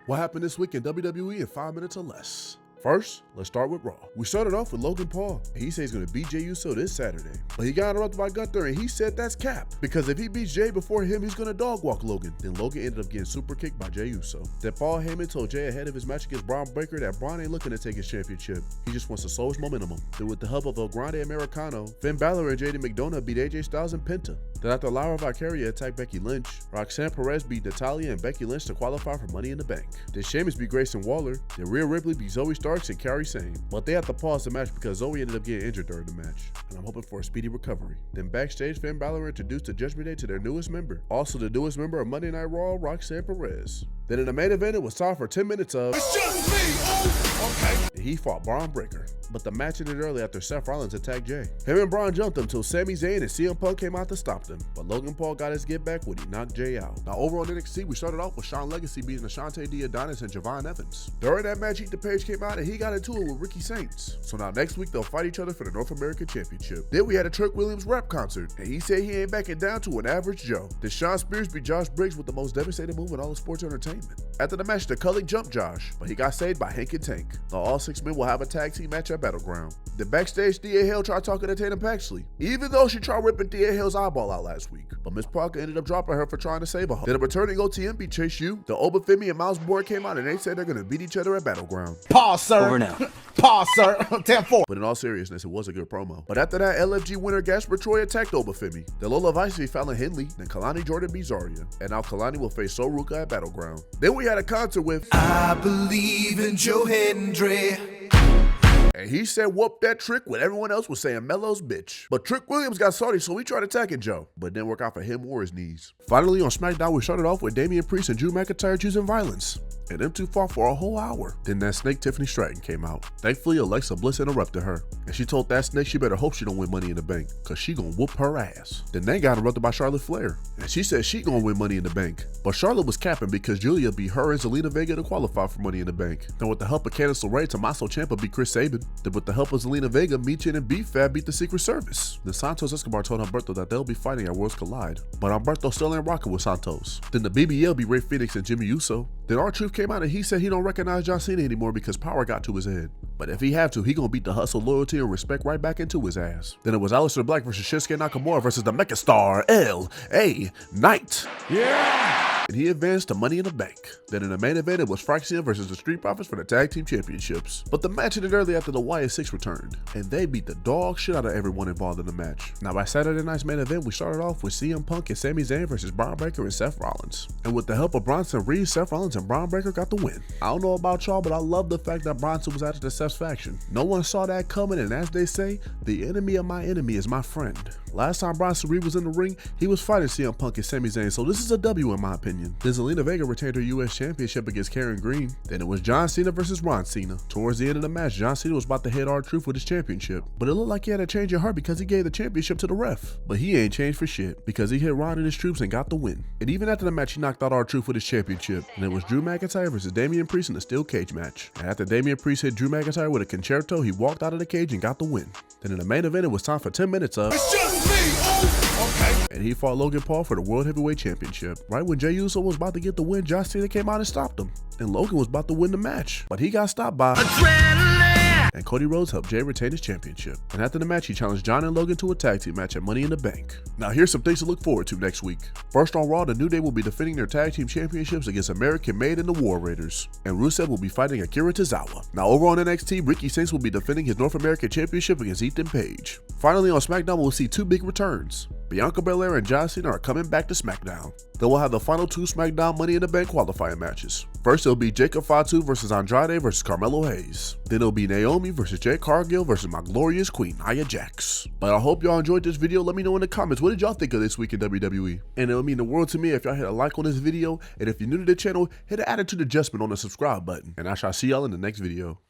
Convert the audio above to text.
What happened this week in WWE in 5 minutes or less? First, let's start with Raw. We started off with Logan Paul, and he said he's going to beat Jey Uso this Saturday. But he got interrupted by Gunther, and he said that's cap. Because if he beats Jey before him, he's going to dog walk Logan. Then Logan ended up getting super kicked by Jey Uso. Then Paul Heyman told Jey ahead of his match against Braun Breaker that Braun ain't looking to take his championship. He just wants to slow his momentum. Then with the help of El Grande Americano, Finn Balor and JD McDonough beat AJ Styles and Penta. Then after Lyra Valkyria attacked Becky Lynch, Roxanne Perez beat Natalya and Becky Lynch to qualify for Money in the Bank. Then Sheamus beat Grayson Waller. Then Rhea Ripley beat Zoey Starks and Kairi Sane. But they had to pause the match because Zoey ended up getting injured during the match, and I'm hoping for a speedy recovery. Then backstage, Finn Balor introduced the Judgment Day to their newest member, also the newest member of Monday Night Raw, Roxanne Perez. Then in the main event, it was time for 10 minutes of "It's just me, oh, okay." And he fought Braun Breaker, but the match ended early after Seth Rollins attacked Jey. Him and Braun jumped him until Sami Zayn and CM Punk came out to stop them, but Logan Paul got his get back when he knocked Jey out. Now over on NXT, we started off with Shawn Legacy beating Ashante Diadonis and Javon Evans. During that match, Heath the Page came out and he got into it with Ricky Saints. So now next week, they'll fight each other for the North American Championship. Then we had a Trick Williams rap concert, and he said he ain't backing down to an average Joe. Then Shawn Spears beat Josh Briggs with the most devastating move in all of sports entertainment. After the match, the Cully jumped Josh, but he got saved by Hank and Tank. Now all 6 men will have a tag team match at Battleground. The backstage, Thea Hale tried talking to Tatum Paxley, even though she tried ripping Thea Hale's eyeball out last week. But Miss Parker ended up dropping her for trying to save her. Then a returning OTM beat Chase U. The Obafemi and Miles Bourne came out and they said they're going to beat each other at Battleground. Pause, sir. Over now. Pause, sir. 10-4. But in all seriousness, it was a good promo. But after that, LFG winner Gasper Troy attacked Obafemi. Then Lola Vice beat Fallon Henley. Then Kalani Jordan beat Zarya. And now Kalani will face Soruka at Battleground. Then we had a concert with I believe in Joe Hendry. And he said whoop that Trick when everyone else was saying Mello's bitch. But Trick Williams got salty, so he tried attacking Joe, but it didn't work out for him or his knees. Finally on SmackDown, we started off with Damian Priest and Drew McIntyre choosing violence, and them two fought for a whole hour. Then that snake Tiffany Stratton came out. Thankfully, Alexa Bliss interrupted her, and she told that snake she better hope she don't win Money in the Bank, cause she gonna whoop her ass. Then they got interrupted by Charlotte Flair, and she said she gonna win Money in the Bank. But Charlotte was capping because Julia beat her and Zelina Vega to qualify for Money in the Bank. Then with the help of Candice LeRae, Tommaso Ciampa beat Chris Sabin. Then with the help of Zelina Vega, Michin and B-Fab beat the Secret Service. Then Santos Escobar told Humberto that they'll be fighting at Worlds Collide, but Humberto still ain't rocking with Santos. Then the BBL beat Rey Fenix and Jimmy Uso. Then R-Truth came out and he said he don't recognize John Cena anymore because power got to his head. But if he have to, he gonna beat the hustle, loyalty, and respect right back into his ass. Then it was Aleister Black versus Shinsuke Nakamura versus the Mecha Star L.A. Knight. Yeah. And he advanced to Money in the Bank. Then in the main event, it was Fraxian versus the Street Profits for the Tag Team Championships. But the match ended early after the YS6 returned, and they beat the dog shit out of everyone involved in the match. Now by Saturday night's main event, we started off with CM Punk and Sami Zayn versus Braun Breaker and Seth Rollins. And with the help of Bronson Reed, Seth Rollins and Braun Breaker got the win. I don't know about y'all, but I love the fact that Bronson was added to Seth's faction. No one saw that coming, and as they say, the enemy of my enemy is my friend. Last time Bronson Reed was in the ring, he was fighting CM Punk and Sami Zayn, so this is a W in my opinion. Then Zelina Vega retained her US Championship against Karen Green. Then it was John Cena versus Ron Cena. Towards the end of the match, John Cena was about to hit R-Truth with his championship, but it looked like he had a change in heart because he gave the championship to the ref. But he ain't changed for shit because he hit Ron and his troops and got the win. And even after the match, he knocked out R-Truth with his championship. And it was Drew McIntyre versus Damian Priest in a steel cage match. And after Damian Priest hit Drew McIntyre with a concerto, he walked out of the cage and got the win. Then in the main event, it was time for 10 minutes of It's just me, oh, okay. And he fought Logan Paul for the World Heavyweight Championship. Right when Jey Uso was about to get the win, John Cena came out and stopped him. And Logan was about to win the match, but he got stopped by Adrenaline. and Cody Rhodes helped Jey retain his championship. And after the match, he challenged John and Logan to a tag team match at Money in the Bank. Now here's some things to look forward to next week. First on Raw, the New Day will be defending their tag team championships against American Made and the War Raiders. And Rusev will be fighting Akira Tozawa. Now over on NXT, Ricky Saints will be defending his North American Championship against Ethan Page. Finally on SmackDown, we'll see two big returns. Bianca Belair and John Cena are coming back to SmackDown. Then we'll have the final two SmackDown Money in the Bank qualifying matches. First, it'll be Jacob Fatu versus Andrade versus Carmelo Hayes. Then it'll be Naomi versus Jade Cargill versus my glorious queen, Nia Jax. But I hope y'all enjoyed this video. Let me know in the comments, what did y'all think of this week in WWE? And it would mean the world to me if y'all hit a like on this video. And if you're new to the channel, hit the attitude adjustment on the subscribe button. And I shall see y'all in the next video.